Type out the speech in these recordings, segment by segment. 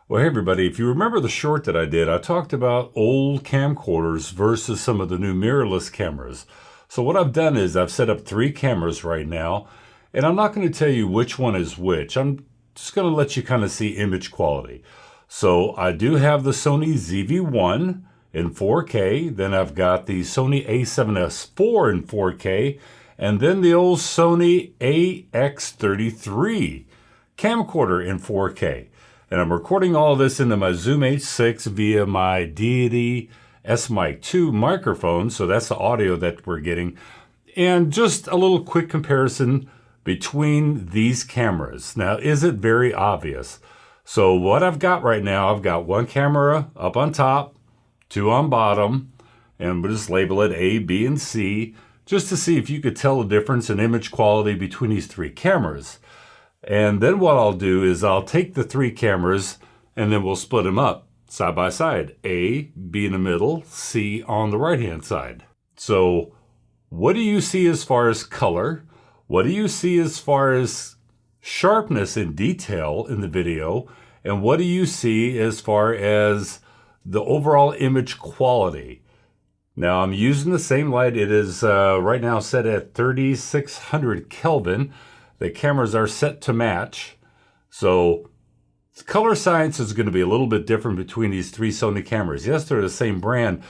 Well, hey everybody, if you remember the short that I did, I talked about old camcorders versus some of the new mirrorless cameras. So what I've done is I've set up 3 cameras right now, and I'm not going to tell you which one is which. I'm just going to let you kind of see image quality. So I do have the Sony ZV-1 in 4K, then I've got the Sony a7S IV in 4K, and then the old Sony AX33 camcorder in 4K. And I'm recording all of this into my Zoom H6 via my Deity S-Mic 2 microphone, so that's the audio that we're getting. And just a little quick comparison between these cameras. Now, is it very obvious? So what I've got right now, I've got 1 camera up on top, 2 on bottom, and we'll just label it A, B, and C, just to see if you could tell the difference in image quality between these 3 cameras. And then what I'll do is I'll take the 3 cameras and then we'll split them up side by side. A, B in the middle, C on the right-hand side. So what do you see as far as color? What do you see as far as sharpness and detail in the video? And what do you see as far as the overall image quality? Now I'm using the same light. It is right now set at 3600 Kelvin. The cameras are set to match. So color science is going to be a little bit different between these 3 Sony cameras. Yes, they're the same brand,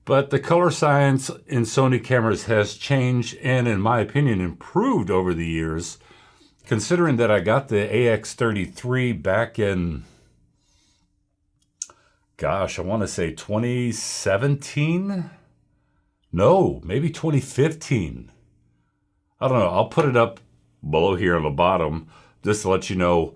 but the color science in Sony cameras has changed and, in my opinion, improved over the years. Considering that I got the AX33 back in, gosh, I want to say 2017? No, maybe 2015. I don't know. I'll put it up below here on the bottom just to let you know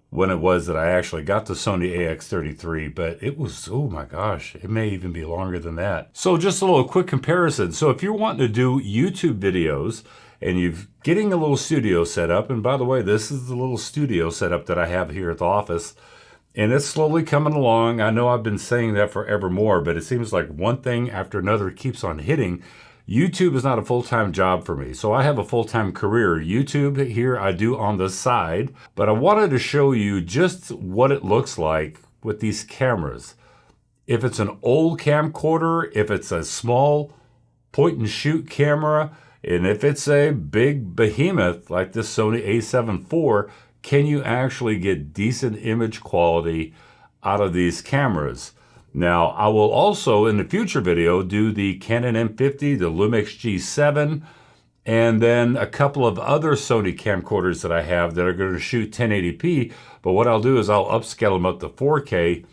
when it was that I actually got the Sony AX33, but it was, oh my gosh, it may even be longer than that. So just a little quick comparison. So if you're wanting to do YouTube videos and you're getting a little studio set up, and by the way, this is the little studio setup that I have here at the office, and it's slowly coming along. I know I've been saying that forevermore, but it seems like one thing after another keeps on hitting. YouTube is not a full-time job for me, so I have a full-time career. YouTube here I do on the side, but I wanted to show you just what it looks like with these cameras. If it's an old camcorder, if it's a small point-and-shoot camera, and if it's a big behemoth like this Sony a7 IV, can you actually get decent image quality out of these cameras? Now, I will also, in the future video, do the Canon M50, the Lumix G7, and then a couple of other Sony camcorders that I have that are going to shoot 1080p. But what I'll do is I'll upscale them up to 4K,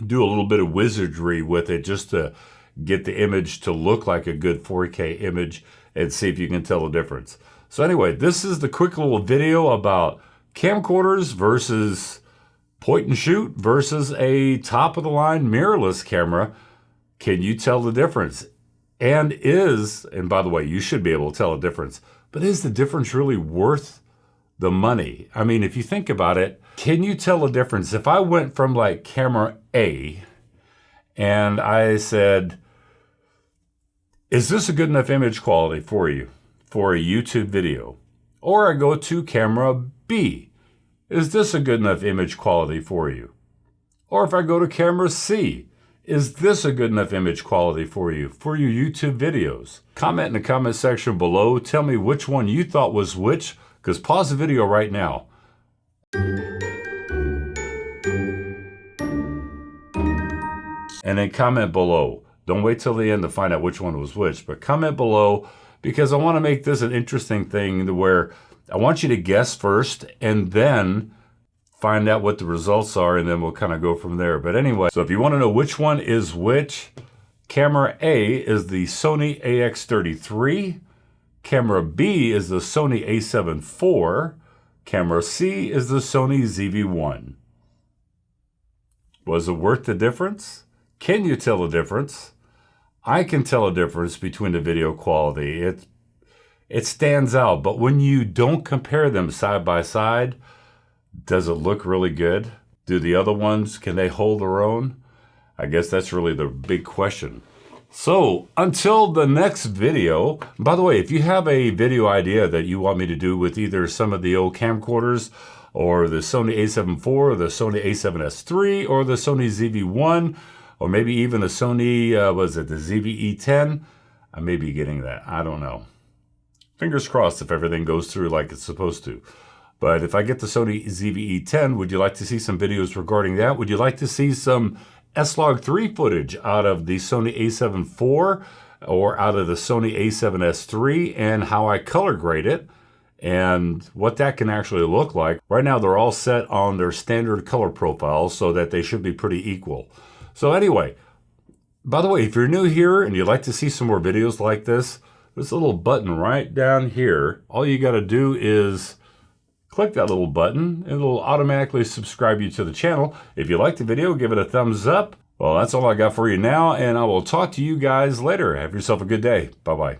do a little bit of wizardry with it just to get the image to look like a good 4K image and see if you can tell the difference. So anyway, this is the quick little video about camcorders versus point and shoot versus a top-of-the-line mirrorless camera. Can you tell the difference? And by the way, you should be able to tell the difference, but is the difference really worth the money? I mean, if you think about it, can you tell the difference? If I went from like camera A and I said, is this a good enough image quality for you for a YouTube video? Or I go to camera B. Is this a good enough image quality for you? Or if I go to camera C, is this a good enough image quality for you for your YouTube videos? Comment in the comment section below. Tell me which one you thought was which, because pause the video right now. And then comment below. Don't wait till the end to find out which one was which, but comment below, because I want to make this an interesting thing to where I want you to guess first and then find out what the results are, and then we'll kind of go from there. But anyway, so if you want to know which one is which, camera A is the Sony AX33, camera B is the Sony a7 IV, camera C is the Sony ZV-1. Was it worth the difference? Can you tell the difference? I can tell a difference between the video quality. It stands out, but when you don't compare them side by side, does it look really good? Do the other ones, can they hold their own? I guess that's really the big question. So until the next video, by the way, if you have a video idea that you want me to do with either some of the old camcorders or the Sony a7 IV, or the Sony a7S III, or the Sony ZV-1, or maybe even the Sony, the ZV-E10. I may be getting that. I don't know. Fingers crossed if everything goes through like it's supposed to. But if I get the Sony ZV-E10, would you like to see some videos regarding that? Would you like to see some S-Log3 footage out of the Sony a7 IV or out of the Sony a7S III and how I color grade it and what that can actually look like? Right now, they're all set on their standard color profiles so that they should be pretty equal. So anyway, by the way, if you're new here and you'd like to see some more videos like this, there's a little button right down here. All you got to do is click that little button. It'll automatically subscribe you to the channel. If you like the video, give it a thumbs up. Well, that's all I got for you now, and I will talk to you guys later. Have yourself a good day. Bye-bye.